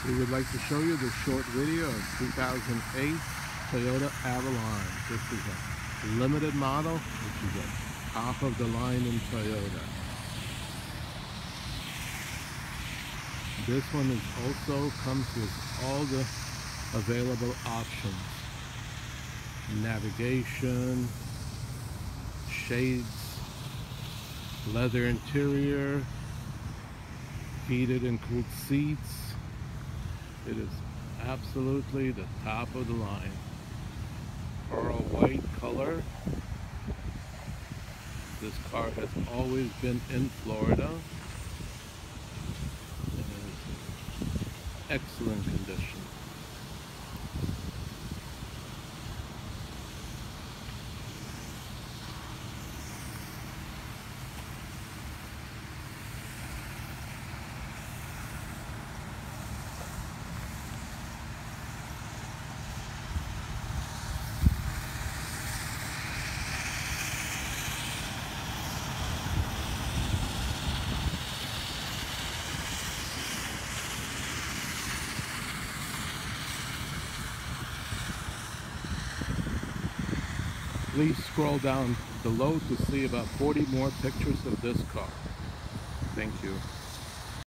We would like to show you the short video of 2008 Toyota Avalon. This is a limited model, which is a top of the line in Toyota. This one is also comes with all the available options. Navigation, shades, leather interior, heated and cooled seats. It is absolutely the top of the line. Pearl white color. This car has always been in Florida and is excellent condition. Please scroll down below to see about 40 more pictures of this car. Thank you.